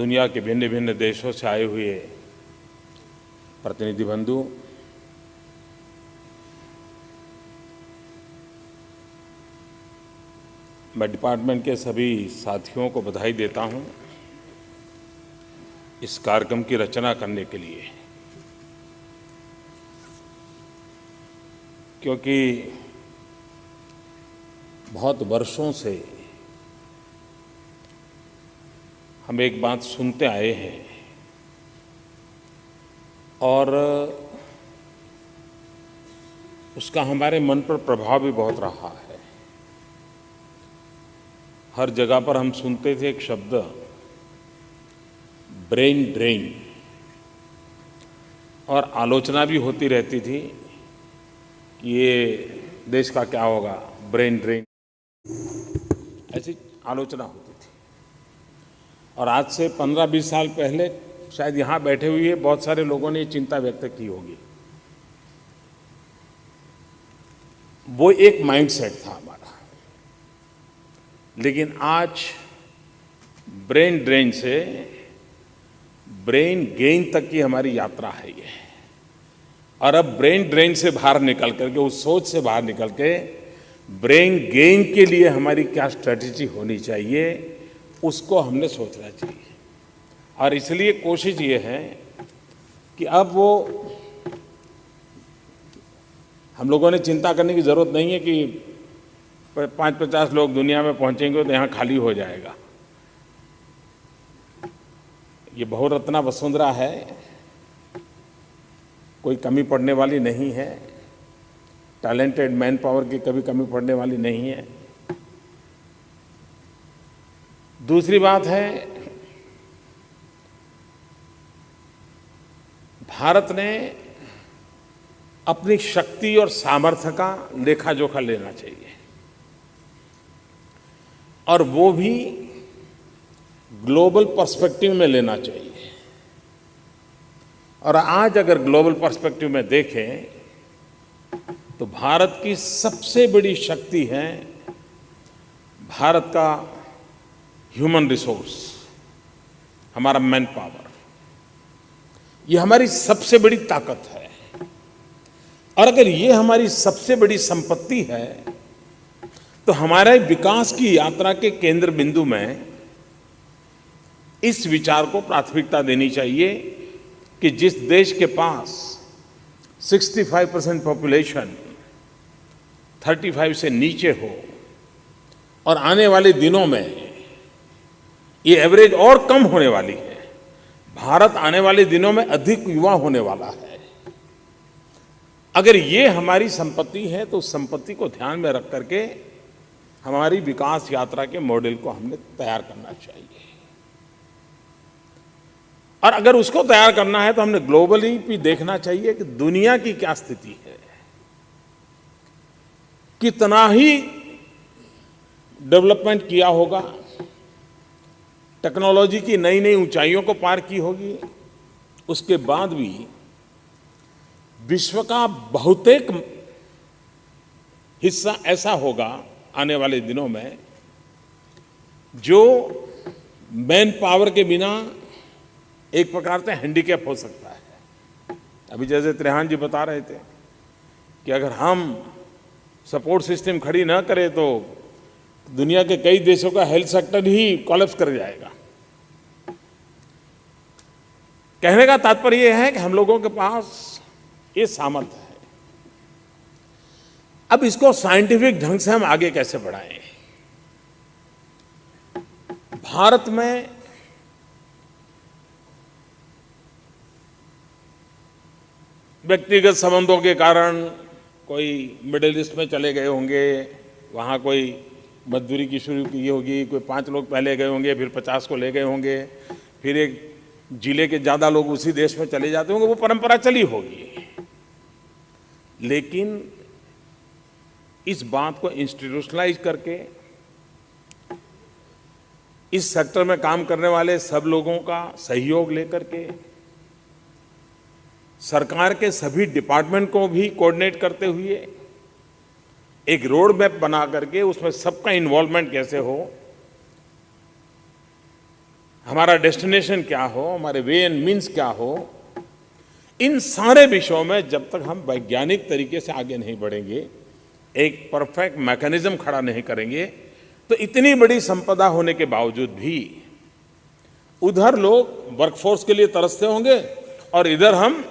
दुनिया के भिन्न भिन्न देशों से आए हुए प्रतिनिधि बंधु, मैं डिपार्टमेंट के सभी साथियों को बधाई देता हूं इस कार्यक्रम की रचना करने के लिए, क्योंकि बहुत वर्षों से हम एक बात सुनते आए हैं और उसका हमारे मन पर प्रभाव भी बहुत रहा है। हर जगह पर हम सुनते थे एक शब्द, ब्रेन ड्रेन, और आलोचना भी होती रहती थी कि ये देश का क्या होगा, ब्रेन ड्रेन, ऐसी आलोचना होती थी। और आज से 15-20 साल पहले शायद यहाँ बैठे हुए बहुत सारे लोगों ने ये चिंता व्यक्त की होगी। वो एक माइंडसेट था हमारा, लेकिन आज ब्रेन ड्रेन से ब्रेन गेन तक की हमारी यात्रा है ये। और अब ब्रेन ड्रेन से बाहर निकल करके, उस सोच से बाहर निकल के ब्रेन गेन के लिए हमारी क्या स्ट्रेटजी होनी चाहिए, उसको हमने सोचना चाहिए। और इसलिए कोशिश ये है कि अब वो हम लोगों ने चिंता करने की ज़रूरत नहीं है कि 5-50 लोग दुनिया में पहुंचेंगे तो यहाँ खाली हो जाएगा। ये बहुरत्ना वसुंधरा है, कोई कमी पड़ने वाली नहीं है, टैलेंटेड मैन पावर की कभी कमी पड़ने वाली नहीं है। दूसरी बात है, भारत ने अपनी शक्ति और सामर्थ्य का लेखा जोखा लेना चाहिए, और वो भी ग्लोबल पर्सपेक्टिव में लेना चाहिए। और आज अगर ग्लोबल पर्सपेक्टिव में देखें तो भारत की सबसे बड़ी शक्ति है भारत का ह्यूमन रिसोर्स, हमारा मैन पावर। ये हमारी सबसे बड़ी ताकत है। और अगर ये हमारी सबसे बड़ी संपत्ति है तो हमारे विकास की यात्रा के केंद्र बिंदु में इस विचार को प्राथमिकता देनी चाहिए कि जिस देश के पास 65% पॉपुलेशन 35 से नीचे हो, और आने वाले दिनों में ये एवरेज और कम होने वाली है, भारत आने वाले दिनों में अधिक युवा होने वाला है। अगर ये हमारी संपत्ति है तो उस संपत्ति को ध्यान में रख करके हमारी विकास यात्रा के मॉडल को हमने तैयार करना चाहिए। और अगर उसको तैयार करना है तो हमने ग्लोबली भी देखना चाहिए कि दुनिया की क्या स्थिति है, कितना ही डेवलपमेंट किया होगा, टेक्नोलॉजी की नई नई ऊंचाइयों को पार की होगी, उसके बाद भी विश्व का बहुतेक हिस्सा ऐसा होगा आने वाले दिनों में जो मैन पावर के बिना एक प्रकार से हैंडीकैप हो सकता है। अभी जैसे त्रेहान जी बता रहे थे कि अगर हम सपोर्ट सिस्टम खड़ी ना करें तो दुनिया के कई देशों का हेल्थ सेक्टर ही कोलैप्स कर जाएगा। कहने का तात्पर्य यह है कि हम लोगों के पास ये सामर्थ्य है। अब इसको साइंटिफिक ढंग से हम आगे कैसे बढ़ाएं? भारत में व्यक्तिगत संबंधों के कारण कोई मिडिल ईस्ट में चले गए होंगे, वहाँ कोई मजदूरी की शुरू की होगी, कोई 5 लोग पहले गए होंगे, फिर 50 को ले गए होंगे, फिर एक जिले के ज़्यादा लोग उसी देश में चले जाते होंगे, वो परंपरा चली होगी। लेकिन इस बात को इंस्टीट्यूशनलाइज करके इस सेक्टर में काम करने वाले सब लोगों का सहयोग लेकर के सरकार के सभी डिपार्टमेंट को भी कोऑर्डिनेट करते हुए एक रोड मैप बना करके उसमें सबका इन्वॉल्वमेंट कैसे हो, हमारा डेस्टिनेशन क्या हो, हमारे वे एंड मीन्स क्या हो, इन सारे विषयों में जब तक हम वैज्ञानिक तरीके से आगे नहीं बढ़ेंगे, एक परफेक्ट मैकेनिज्म खड़ा नहीं करेंगे, तो इतनी बड़ी संपदा होने के बावजूद भी उधर लोग वर्कफोर्स के लिए तरसते होंगे और इधर हम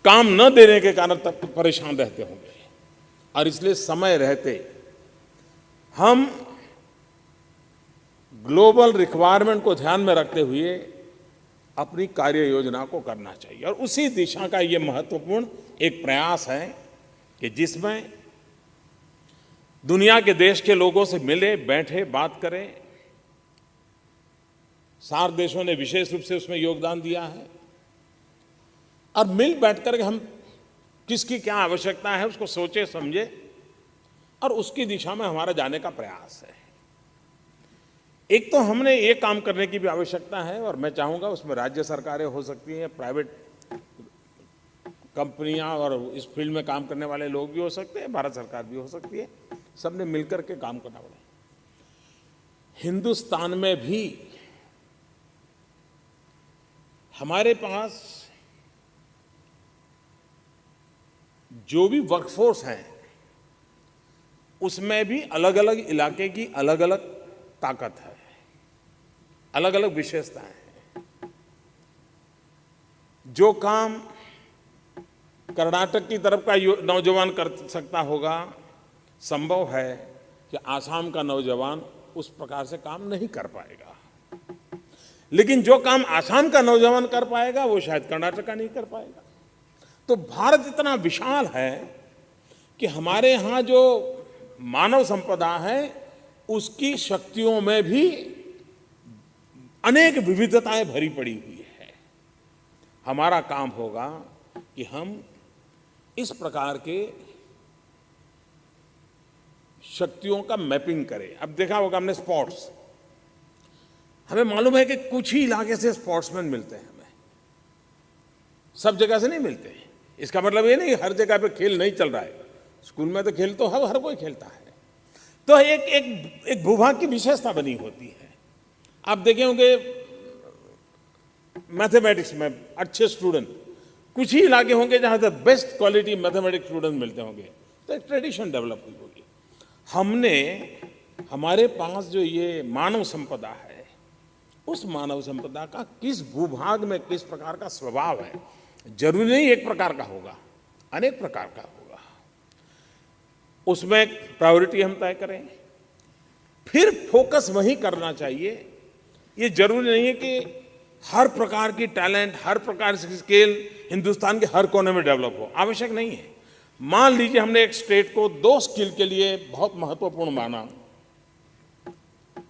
काम न देने के कारण तक परेशान रहते होंगे। और इसलिए समय रहते हम ग्लोबल रिक्वायरमेंट को ध्यान में रखते हुए अपनी कार्य योजना को करना चाहिए। और उसी दिशा का ये महत्वपूर्ण एक प्रयास है कि जिसमें दुनिया के देश के लोगों से मिले, बैठे, बात करें। सार्क देशों ने विशेष रूप से उसमें योगदान दिया है और मिल बैठकर के हम किसकी क्या आवश्यकता है उसको सोचे समझे और उसकी दिशा में हमारा जाने का प्रयास है। एक तो हमने ये काम करने की भी आवश्यकता है और मैं चाहूँगा उसमें राज्य सरकारें हो सकती हैं, प्राइवेट कंपनियां और इस फील्ड में काम करने वाले लोग भी हो सकते हैं, भारत सरकार भी हो सकती है, सबने मिलकर के काम करना पड़ेगा। हिंदुस्तान में भी हमारे पास जो भी वर्कफोर्स है उसमें भी अलग अलग इलाके की अलग अलग ताकत है, अलग अलग विशेषताएं हैं। जो काम कर्नाटक की तरफ का नौजवान कर सकता होगा, संभव है कि आसाम का नौजवान उस प्रकार से काम नहीं कर पाएगा। लेकिन जो काम आसाम का नौजवान कर पाएगा वो शायद कर्नाटक का नहीं कर पाएगा। तो भारत इतना विशाल है कि हमारे यहाँ जो मानव संपदा है उसकी शक्तियों में भी अनेक विविधताएं भरी पड़ी हुई है। हमारा काम होगा कि हम इस प्रकार के शक्तियों का मैपिंग करें। अब देखा होगा हमने स्पोर्ट्स, हमें मालूम है कि कुछ ही इलाके से स्पोर्ट्समैन मिलते हैं, हमें सब जगह से नहीं मिलते हैं। इसका मतलब ये नहीं हर जगह पे खेल नहीं चल रहा है, स्कूल में तो खेल तो हर कोई खेलता है। तो एक भूभाग की विशेषता बनी होती है। आप देखे होंगे मैथमेटिक्स में अच्छे स्टूडेंट कुछ ही इलाके होंगे जहां से बेस्ट क्वालिटी मैथमेटिक्स स्टूडेंट मिलते होंगे, तो एक ट्रेडिशन डेवलप हुई होगी। हमने हमारे पास जो ये मानव संपदा है, उस मानव संपदा का किस भूभाग में किस प्रकार का स्वभाव है, जरूरी नहीं एक प्रकार का होगा, अनेक प्रकार का होगा, उसमें प्रायोरिटी हम तय करें, फिर फोकस वहीं करना चाहिए। ये जरूरी नहीं है कि हर प्रकार की टैलेंट, हर प्रकार की स्किल हिंदुस्तान के हर कोने में डेवलप हो, आवश्यक नहीं है। मान लीजिए हमने एक स्टेट को 2 स्किल के लिए बहुत महत्वपूर्ण माना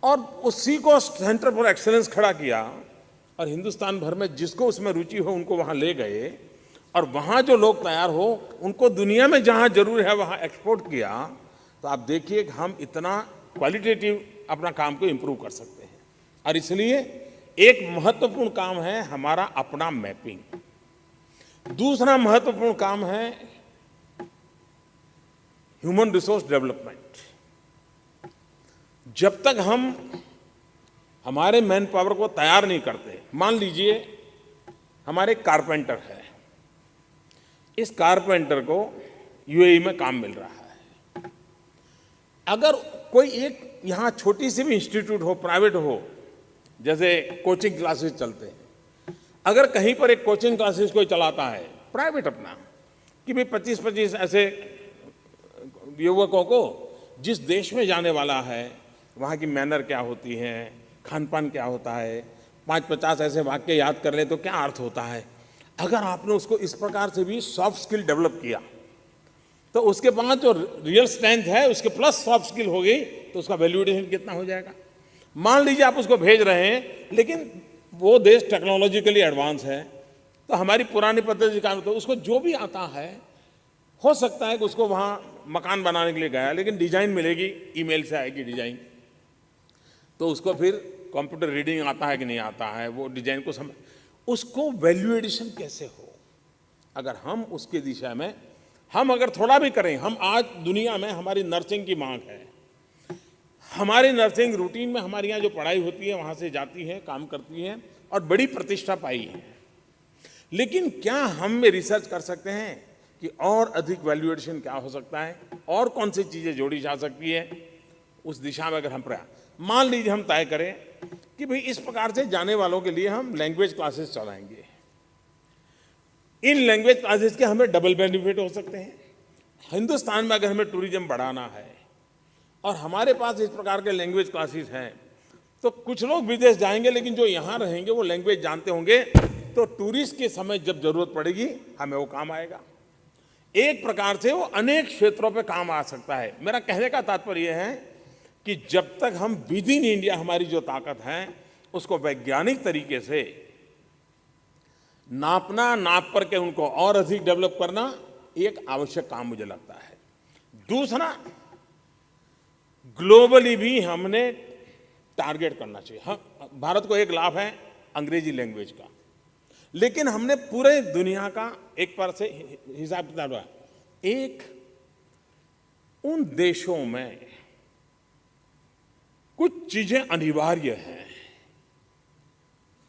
और उसी को सेंटर फॉर एक्सीलेंस खड़ा किया और हिंदुस्तान भर में जिसको उसमें रुचि हो उनको वहां ले गए और वहां जो लोग तैयार हो उनको दुनिया में जहां जरूर है वहां एक्सपोर्ट किया, तो आप देखिए कि हम इतना क्वालिटेटिव अपना काम को इंप्रूव कर सकते हैं। और इसलिए एक महत्वपूर्ण काम है हमारा अपना मैपिंग। दूसरा महत्वपूर्ण काम है ह्यूमन रिसोर्स डेवलपमेंट। जब तक हम हमारे मैन पावर को तैयार नहीं करते, मान लीजिए हमारे कारपेंटर है, इस कारपेंटर को यूएई में काम मिल रहा है। अगर कोई एक यहां छोटी सी भी इंस्टीट्यूट हो, प्राइवेट हो, जैसे कोचिंग क्लासेस चलते हैं, अगर कहीं पर एक कोचिंग क्लासेस कोई चलाता है प्राइवेट अपना, कि भाई 25-25 ऐसे युवकों को जिस देश में जाने वाला है वहाँ की मैनर क्या होती है, खान पान क्या होता है, 5-50 ऐसे वाक्य याद कर ले तो क्या अर्थ होता है। अगर आपने उसको इस प्रकार से भी सॉफ्ट स्किल डेवलप किया तो उसके पास जो रियल स्ट्रेंथ है उसके प्लस सॉफ्ट स्किल हो गई तो उसका वैल्यूएशन कितना हो जाएगा। मान लीजिए आप उसको भेज रहे हैं लेकिन वो देश टेक्नोलॉजिकली एडवांस है, तो हमारी पुरानी पद्धति का तो उसको जो भी आता है, हो सकता है कि उसको वहाँ मकान बनाने के लिए गया लेकिन डिजाइन मिलेगी, ईमेल से आएगी डिजाइन, तो उसको फिर कंप्यूटर रीडिंग आता है कि नहीं आता है, वो डिजाइन को समझ, उसको वैल्यू एडिशन कैसे हो। अगर हम उसके दिशा में हम अगर थोड़ा भी करें, हम आज दुनिया में हमारी नर्सिंग की मांग है, हमारे नर्सिंग रूटीन में हमारे यहाँ जो पढ़ाई होती है वहाँ से जाती है, काम करती हैं और बड़ी प्रतिष्ठा पाई है। लेकिन क्या हम में रिसर्च कर सकते हैं कि और अधिक वैल्यू एडिशन क्या हो सकता है, और कौन सी चीज़ें जोड़ी जा सकती है? उस दिशा में अगर हम प्रयास, मान लीजिए हम तय करें कि भाई इस प्रकार से जाने वालों के लिए हम लैंग्वेज क्लासेस चलाएंगे। इन लैंग्वेज क्लासेस के हमें डबल बेनिफिट हो सकते हैं। हिंदुस्तान में अगर हमें टूरिज्म बढ़ाना है और हमारे पास इस प्रकार के लैंग्वेज क्लासेस हैं, तो कुछ लोग विदेश जाएंगे, लेकिन जो यहाँ रहेंगे वो लैंग्वेज जानते होंगे, तो टूरिस्ट के समय जब जरूरत पड़ेगी हमें वो काम आएगा। एक प्रकार से वो अनेक क्षेत्रों पे काम आ सकता है। मेरा कहने का तात्पर्य है कि जब तक हम विद इन इंडिया हमारी जो ताकत है उसको वैज्ञानिक तरीके से नापना, नाप करके उनको और अधिक डेवलप करना एक आवश्यक काम मुझे लगता है। दूसरा, ग्लोबली भी हमने टारगेट करना चाहिए। हम, भारत को एक लाभ है अंग्रेजी लैंग्वेज का, लेकिन हमने पूरे दुनिया का एक पर से हिसाब किताब है। एक, उन देशों में कुछ चीजें अनिवार्य हैं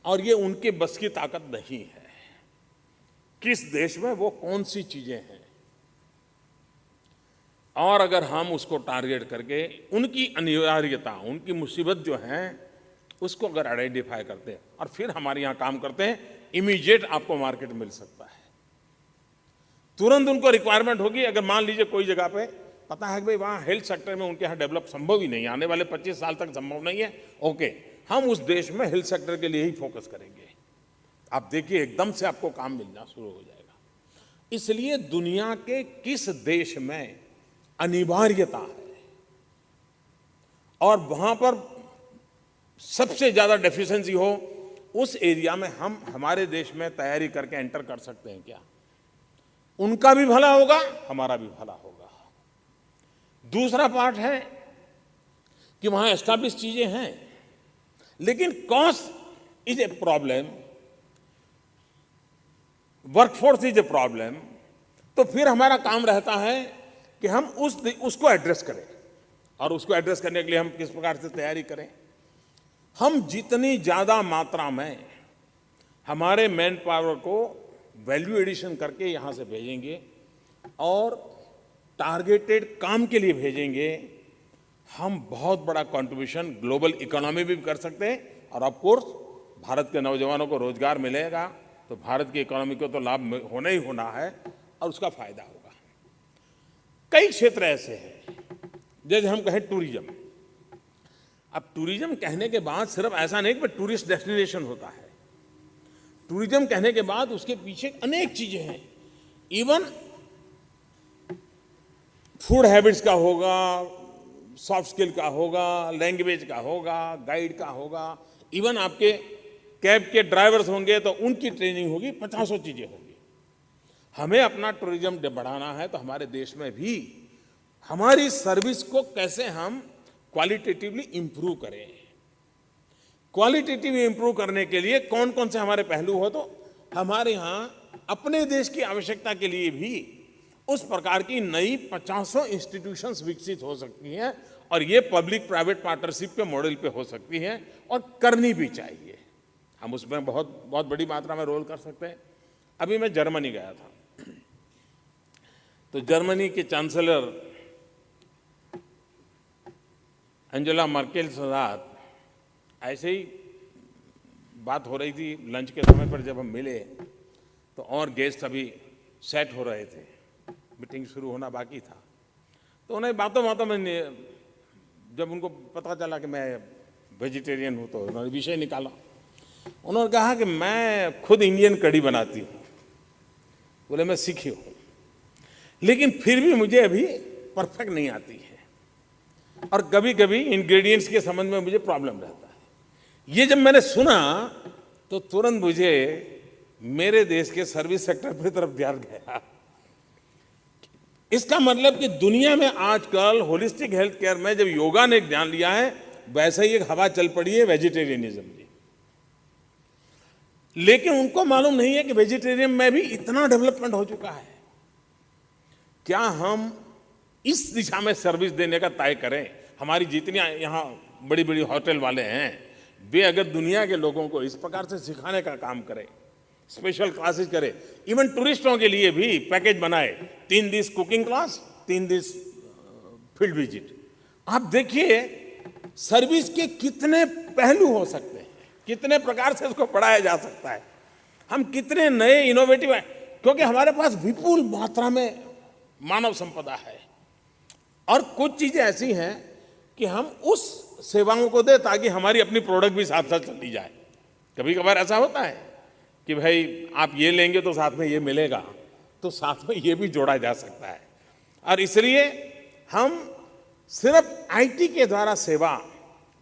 और ये उनके बस की ताकत नहीं है। किस देश में वो कौन सी चीजें हैं, और अगर हम उसको टारगेट करके उनकी अनिवार्यता, उनकी मुसीबत जो है उसको अगर आइडेंटिफाई करते हैं और फिर हमारे यहाँ काम करते हैं, इमीडिएट आपको मार्केट मिल सकता है। तुरंत उनको रिक्वायरमेंट होगी। अगर मान लीजिए कोई जगह पे पता है कि भाई वहाँ हेल्थ सेक्टर में उनके यहाँ डेवलप संभव ही नहीं, आने वाले 25 साल तक संभव नहीं है, ओके, हम उस देश में हेल्थ सेक्टर के लिए ही फोकस करेंगे। आप देखिए एकदम से आपको काम मिलना शुरू हो जाएगा। इसलिए दुनिया के किस देश में अनिवार्यता है और वहां पर सबसे ज्यादा डेफिशिएंसी हो, उस एरिया में हम हमारे देश में तैयारी करके एंटर कर सकते हैं क्या? उनका भी भला होगा, हमारा भी भला होगा। दूसरा पार्ट है कि वहां एस्टैब्लिश चीजें हैं, लेकिन cost is a problem, workforce is a problem. तो फिर हमारा काम रहता है कि हम उसको एड्रेस करें, और उसको एड्रेस करने के लिए हम किस प्रकार से तैयारी करें। हम जितनी ज़्यादा मात्रा में हमारे मैन पावर को वैल्यू एडिशन करके यहाँ से भेजेंगे और टारगेटेड काम के लिए भेजेंगे, हम बहुत बड़ा कंट्रीब्यूशन ग्लोबल इकोनॉमी भी कर सकते हैं। और ऑफ कोर्स भारत के नौजवानों को रोजगार मिलेगा तो भारत की इकोनॉमी को तो लाभ होना ही होना है और उसका फायदा होगा। कई क्षेत्र ऐसे हैं, जैसे हम कहें टूरिज्म। अब टूरिज्म कहने के बाद सिर्फ ऐसा नहीं कि टूरिस्ट डेस्टिनेशन होता है। टूरिज्म कहने के बाद उसके पीछे अनेक चीजें हैं। इवन फूड हैबिट्स का होगा, सॉफ्ट स्किल का होगा, लैंग्वेज का होगा, गाइड का होगा, इवन आपके कैब के ड्राइवर्स होंगे तो उनकी ट्रेनिंग होगी, 50 चीजें होंगी। हमें अपना टूरिज्म बढ़ाना है तो हमारे देश में भी हमारी सर्विस को कैसे हम क्वालिटेटिवली इंप्रूव करें। क्वालिटेटिव इंप्रूव करने के लिए कौन कौन से हमारे पहलू हो, तो हमारे यहाँ अपने देश की आवश्यकता के लिए भी उस प्रकार की नई 50 इंस्टीट्यूशंस विकसित हो सकती हैं और ये पब्लिक प्राइवेट पार्टनरशिप के मॉडल पे हो सकती हैं और करनी भी चाहिए। हम उसमें बहुत बहुत बड़ी मात्रा में रोल कर सकते हैं। अभी मैं जर्मनी गया था, तो जर्मनी के चांसलर एंजेला मर्केल के साथ ऐसे ही बात हो रही थी। लंच के समय पर जब हम मिले तो और गेस्ट अभी सेट हो रहे थे, मीटिंग शुरू होना बाकी था। तो उन्हें बातों बातों में जब उनको पता चला कि मैं वेजिटेरियन हूँ तो उन्होंने विषय निकाला। उन्होंने कहा कि मैं खुद इंडियन कढ़ी बनाती हूँ। बोले मैं सीखी हूँ, लेकिन फिर भी मुझे अभी परफेक्ट नहीं आती है और कभी कभी इंग्रेडिएंट्स के संबंध में मुझे प्रॉब्लम रहता है। ये जब मैंने सुना तो तुरंत मुझे मेरे देश के सर्विस सेक्टर की तरफ ध्यान गया। इसका मतलब कि दुनिया में आजकल होलिस्टिक हेल्थ केयर में जब योगा ने ध्यान लिया है, वैसे ही एक हवा चल पड़ी है वेजिटेरियनिज्म की। लेकिन उनको मालूम नहीं है कि वेजिटेरियन में भी इतना डेवलपमेंट हो चुका है। क्या हम इस दिशा में सर्विस देने का तय करें? हमारी जितनी यहाँ बड़ी बड़ी होटल वाले हैं, वे अगर दुनिया के लोगों को इस प्रकार से सिखाने का काम करें, स्पेशल क्लासेस करें, इवन टूरिस्टों के लिए भी पैकेज बनाए, 3 दिवस कुकिंग क्लास, 3 दिवस फील्ड विजिट, आप देखिए सर्विस के कितने पहलू हो सकते हैं, कितने प्रकार से उसको पढ़ाया जा सकता है, हम कितने नए इनोवेटिव हैं, क्योंकि हमारे पास विपुल मात्रा में मानव संपदा है और कुछ चीजें ऐसी हैं कि हम उस सेवाओं को दें ताकि हमारी अपनी प्रोडक्ट भी साथ साथ चली जाए। कभी कभार ऐसा होता है कि भाई आप ये लेंगे तो साथ में ये मिलेगा, तो साथ में ये भी जोड़ा जा सकता है। और इसलिए हम सिर्फ आईटी के द्वारा सेवा,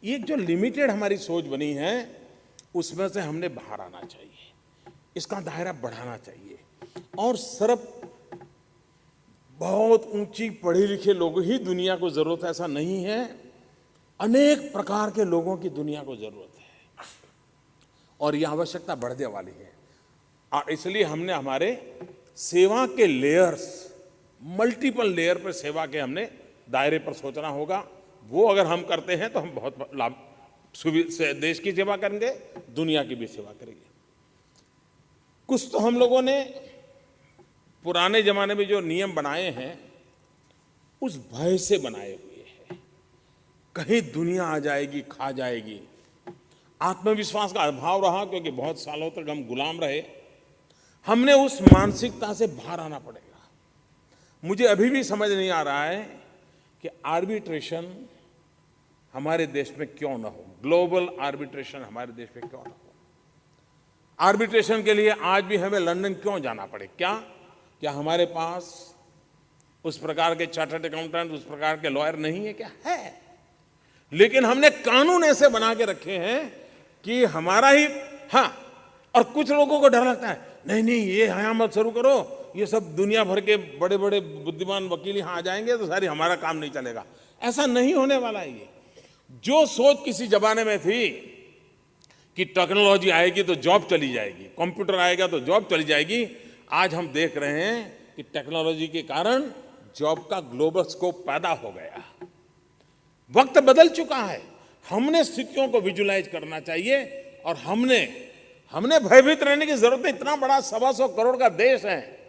ये जो लिमिटेड हमारी सोच बनी है उसमें से हमने बाहर आना चाहिए, इसका दायरा बढ़ाना चाहिए और सिर्फ बहुत ऊंची पढ़े लिखे लोगों ही दुनिया को जरूरत है ऐसा नहीं है, अनेक प्रकार के लोगों की दुनिया को जरूरत है और यह आवश्यकता बढ़ने वाली है। और इसलिए हमने हमारे सेवा के लेयर्स, मल्टीपल लेयर पर सेवा के हमने दायरे पर सोचना होगा। वो अगर हम करते हैं तो हम बहुत लाभ से देश की सेवा करेंगे, दुनिया की भी सेवा करेंगे। कुछ तो हम लोगों ने पुराने जमाने में जो नियम बनाए हैं उस भय से बनाए हुए हैं, कहीं दुनिया आ जाएगी, खा जाएगी। आत्मविश्वास का अभाव रहा क्योंकि बहुत सालों तक हम गुलाम रहे। हमने उस मानसिकता से बाहर आना पड़ेगा। मुझे अभी भी समझ नहीं आ रहा है कि आर्बिट्रेशन हमारे देश में क्यों ना हो, ग्लोबल आर्बिट्रेशन हमारे देश में क्यों ना हो। आर्बिट्रेशन के लिए आज भी हमें लंदन क्यों जाना पड़े? क्या हमारे पास उस प्रकार के चार्टर्ड अकाउंटेंट, उस प्रकार के लॉयर नहीं है? क्या है, लेकिन हमने कानून ऐसे बना के रखे हैं कि हमारा ही, हाँ, और कुछ लोगों को डर लगता है, नहीं नहीं ये यहाँ मत शुरू करो, ये सब दुनिया भर के बड़े बड़े बुद्धिमान वकील यहाँ आ जाएंगे तो सारी हमारा काम नहीं चलेगा। ऐसा नहीं होने वाला है। ये जो सोच किसी जमाने में थी कि टेक्नोलॉजी आएगी तो जॉब चली जाएगी, कंप्यूटर आएगा तो जॉब चली जाएगी, आज हम देख रहे हैं कि टेक्नोलॉजी के कारण जॉब का ग्लोबल स्कोप पैदा हो गया। वक्त बदल चुका है, हमने स्थितियों को विजुलाइज करना चाहिए और हमने भयभीत रहने की जरूरत है। इतना बड़ा 125 करोड़ का देश है,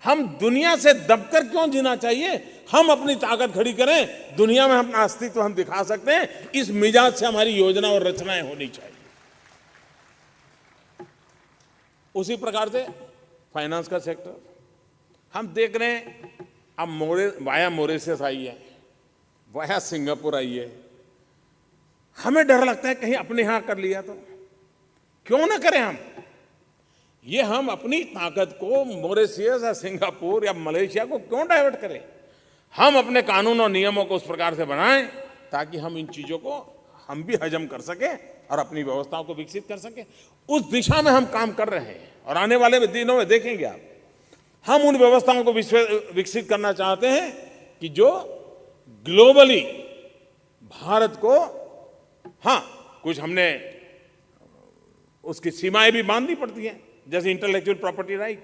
हम दुनिया से दबकर क्यों जीना चाहिए? हम अपनी ताकत खड़ी करें, दुनिया में अपना अस्तित्व हम दिखा सकते हैं। इस मिजाज से हमारी योजना और रचनाएं होनी चाहिए। उसी प्रकार से फाइनेंस का सेक्टर हम देख रहे हैं, अब वाया मॉरिशस आई है, वाया सिंगापुर आई है। हमें डर लगता है कहीं अपने यहां कर लिया तो, क्यों ना करें हम अपनी ताकत को मॉरिशस या सिंगापुर या मलेशिया को क्यों डाइवर्ट करें? हम अपने कानून और नियमों को उस प्रकार से बनाएं ताकि हम इन चीजों को हम भी हजम कर सकें और अपनी व्यवस्थाओं को विकसित कर सकें। उस दिशा में हम काम कर रहे हैं और आने वाले दिनों में देखेंगे आप, हम उन व्यवस्थाओं को विकसित करना चाहते हैं कि जो ग्लोबली भारत को, हाँ, कुछ हमने उसकी सीमाएं भी बांधनी पड़ती हैं, जैसे इंटेलेक्चुअल प्रॉपर्टी राइट।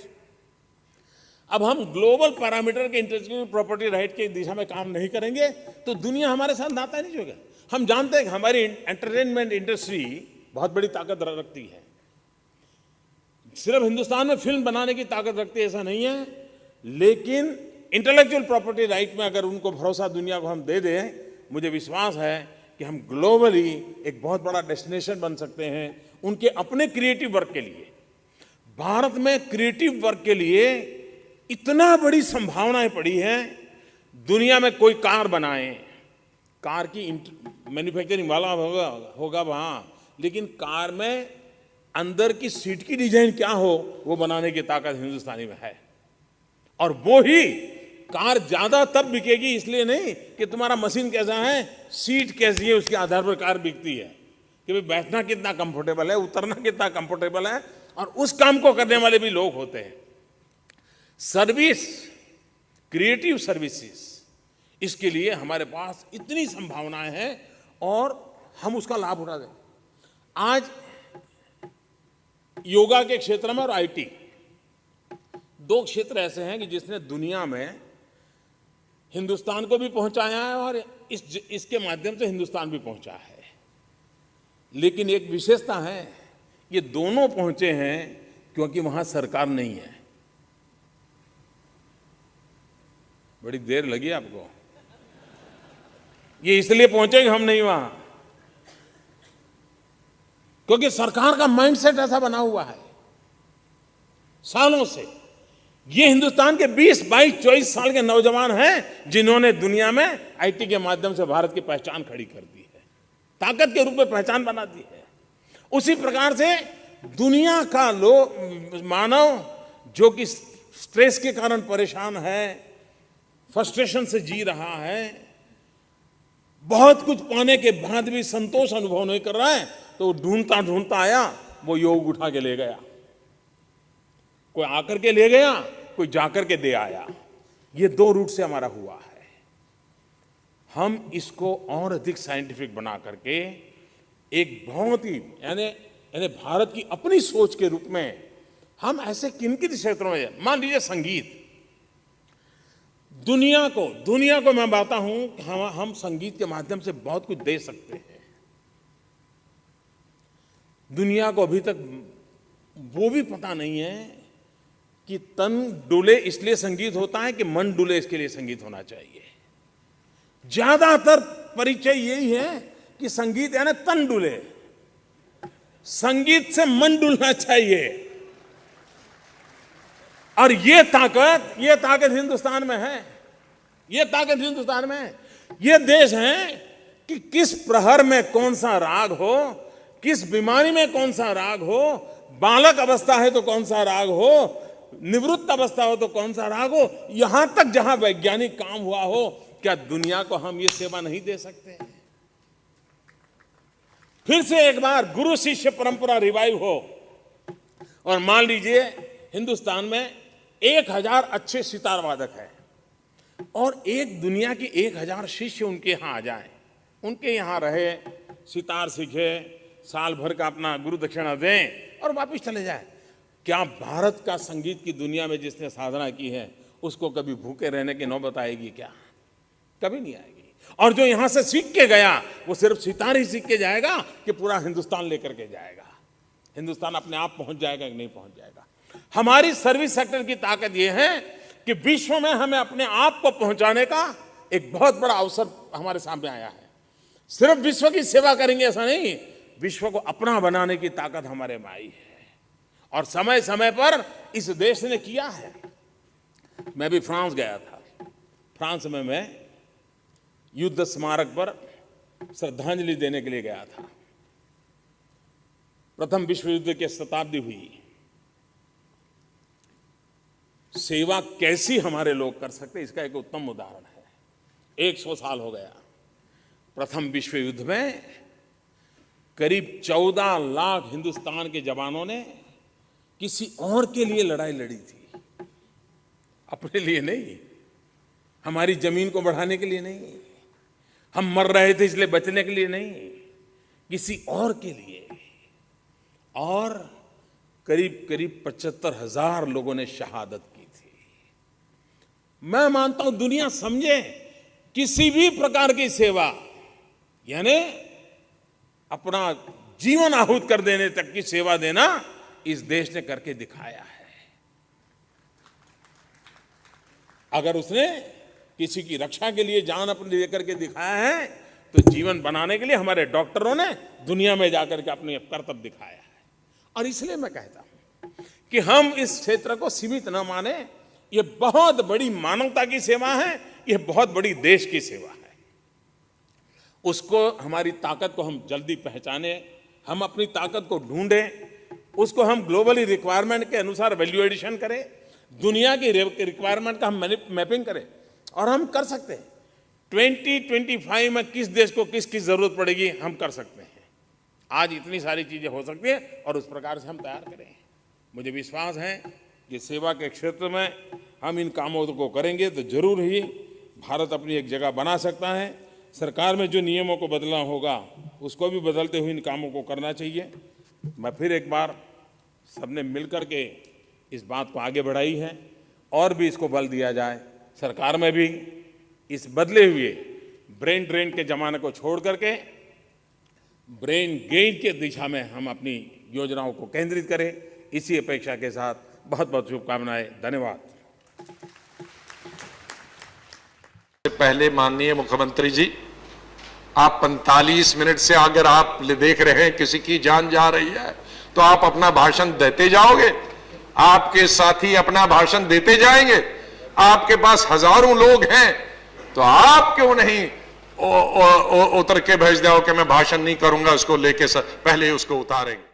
अब हम ग्लोबल पैरामीटर के इंटेलेक्चुअल प्रॉपर्टी राइट की दिशा में काम नहीं करेंगे तो दुनिया हमारे साथ नाता नहीं जोड़ेगा। हम जानते हैं कि हमारी एंटरटेनमेंट इंडस्ट्री बहुत बड़ी ताकत रखती है, सिर्फ हिंदुस्तान में फिल्म बनाने की ताकत रखती है ऐसा नहीं है, लेकिन इंटेलेक्चुअल प्रॉपर्टी राइट में अगर उनको भरोसा दुनिया को हम दे दें, मुझे विश्वास है कि हम ग्लोबली एक बहुत बड़ा डेस्टिनेशन बन सकते हैं उनके अपने क्रिएटिव वर्क के लिए। भारत में क्रिएटिव वर्क के लिए इतना बड़ी संभावनाएं पड़ी हैं। दुनिया में कोई कार बनाए, कार की मैन्युफैक्चरिंग वाला होगा वहां, लेकिन कार में अंदर की सीट की डिजाइन क्या हो वो बनाने की ताकत हिंदुस्तानी में है। और वो ही कार ज्यादा तब बिकेगी इसलिए नहीं कि तुम्हारा मशीन कैसा है, सीट कैसी है, उसके आधार पर कार बिकती है कि भाई बैठना कितना कंफर्टेबल है, उतरना कितना कंफर्टेबल है, और उस काम को करने वाले भी लोग होते हैं। सर्विस, क्रिएटिव सर्विसेज, इसके लिए हमारे पास इतनी संभावनाएं हैं और हम उसका लाभ उठा दें। आज योगा के क्षेत्र में और आईटी, 2 क्षेत्र ऐसे हैं कि जिसने दुनिया में हिंदुस्तान को भी पहुंचाया है और इसके माध्यम से हिंदुस्तान भी पहुंचा है। लेकिन एक विशेषता है, ये दोनों पहुंचे हैं क्योंकि वहां सरकार नहीं है। बड़ी देर लगी आपको, ये इसलिए पहुंचे कि हम नहीं वहां, क्योंकि सरकार का माइंडसेट ऐसा बना हुआ है सालों से। ये हिंदुस्तान के 20, 22, 24 साल के नौजवान हैं जिन्होंने दुनिया में आईटी के माध्यम से भारत की पहचान खड़ी कर दी है, ताकत के रूप में पहचान बना दी है। उसी प्रकार से दुनिया का मानव जो कि स्ट्रेस के कारण परेशान है, फ्रस्ट्रेशन से जी रहा है, बहुत कुछ पाने के बाद भी संतोष अनुभव नहीं कर रहा है, तो ढूंढता ढूंढता आया, वो योग उठा के ले गया। कोई आकर के ले गया, कोई जाकर के दे आया। ये दो रूट से हमारा हुआ है। हम इसको और अधिक साइंटिफिक बना करके एक बहुत ही यानी भारत की अपनी सोच के रूप में हम ऐसे किन-किन क्षेत्रों में, मान लीजिए संगीत, दुनिया को मैं बताता हूं कि हम संगीत के माध्यम से बहुत कुछ दे सकते हैं। दुनिया को अभी तक वो भी पता नहीं है कि तन डुले इसलिए संगीत होता है कि मन डुले इसके लिए संगीत होना चाहिए। ज्यादातर परिचय यही है कि संगीत यानी तन डुले, संगीत से मन डुलना चाहिए। और ये ताकत हिंदुस्तान में है, ये ताकत हिंदुस्तान में है। ये देश है कि किस प्रहर में कौन सा राग हो, किस बीमारी में कौन सा राग हो, बालक अवस्था है तो कौन सा राग हो, निवृत्त अवस्था हो तो कौन सा राग हो, यहां तक जहां वैज्ञानिक काम हुआ हो, क्या दुनिया को हम ये सेवा नहीं दे सकते? फिर से एक बार गुरु शिष्य परंपरा रिवाइव हो और मान लीजिए हिंदुस्तान में 1000 अच्छे सितार वादक हैं और एक दुनिया की 1000 शिष्य उनके यहां आ जाएं, उनके यहां रहे, सितार सीखे, साल भर का अपना गुरु दक्षिणा दें और वापस चले जाए। क्या भारत का संगीत की दुनिया में जिसने साधना की है उसको कभी भूखे रहने की नौबत आएगी क्या? कभी नहीं आएगी। और जो यहां से सीख के गया वो सिर्फ सितार ही सीख के जाएगा कि पूरा हिंदुस्तान लेकर के जाएगा? हिंदुस्तान अपने आप पहुंच जाएगा कि नहीं पहुंच जाएगा? हमारी सर्विस सेक्टर की ताकत यह है कि विश्व में हमें अपने आप को पहुंचाने का एक बहुत बड़ा अवसर हमारे सामने आया है। सिर्फ विश्व की सेवा करेंगे ऐसा नहीं, विश्व को अपना बनाने की ताकत हमारे में आई है और समय समय पर इस देश ने किया है। मैं भी फ्रांस गया था। फ्रांस में मैं युद्ध स्मारक पर श्रद्धांजलि देने के लिए गया था। प्रथम विश्व युद्ध की शताब्दी हुई। सेवा कैसी हमारे लोग कर सकते, इसका एक उत्तम उदाहरण है। 100 साल हो गया। प्रथम विश्व युद्ध में करीब 14 लाख हिंदुस्तान के जवानों ने किसी और के लिए लड़ाई लड़ी थी, अपने लिए नहीं, हमारी जमीन को बढ़ाने के लिए नहीं, हम मर रहे थे इसलिए बचने के लिए नहीं, किसी और के लिए। और करीब करीब 75,000 लोगों ने शहादत की थी। मैं मानता हूं दुनिया समझे किसी भी प्रकार की सेवा यानी अपना जीवन आहूत कर देने तक की सेवा देना इस देश ने करके दिखाया है। अगर उसने किसी की रक्षा के लिए जान अपनी लेकर के दिखाया है तो जीवन बनाने के लिए हमारे डॉक्टरों ने दुनिया में जाकर के अपने कर्तव्य दिखाया है। और इसलिए मैं कहता हूं कि हम इस क्षेत्र को सीमित न माने। ये बहुत बड़ी मानवता की सेवा है, ये बहुत बड़ी देश की सेवा है। उसको, हमारी ताकत को हम जल्दी पहचाने, हम अपनी ताकत को ढूंढें, उसको हम ग्लोबली रिक्वायरमेंट के अनुसार वैल्यू एडिशन करें, दुनिया की रिक्वायरमेंट का हम मैपिंग करें। और हम कर सकते हैं। 2025 में किस देश को किस किस जरूरत पड़ेगी हम कर सकते हैं। आज इतनी सारी चीजें हो सकती हैं और उस प्रकार से हम तैयार करें। मुझे विश्वास है कि सेवा के क्षेत्र में हम इन कामों को करेंगे तो जरूर ही भारत अपनी एक जगह बना सकता है। सरकार में जो नियमों को बदलना होगा उसको भी बदलते हुए इन कामों को करना चाहिए। मैं फिर एक बार सबने मिलकर के इस बात को आगे बढ़ाई है और भी इसको बल दिया जाए। सरकार में भी इस बदले हुए ब्रेन ड्रेन के जमाने को छोड़ करके ब्रेन गेन की दिशा में हम अपनी योजनाओं को केंद्रित करें। इसी अपेक्षा के साथ बहुत बहुत शुभकामनाएं। धन्यवाद। पहले माननीय मुख्यमंत्री जी, आप 45 मिनट से अगर आप देख रहे हैं किसी की जान जा रही है तो आप अपना भाषण देते जाओगे, आपके साथी अपना भाषण देते जाएंगे। आपके पास हजारों लोग हैं तो आप क्यों नहीं उतर के भेज दो कि मैं भाषण नहीं करूंगा, उसको लेके पहले उसको उतारेंगे।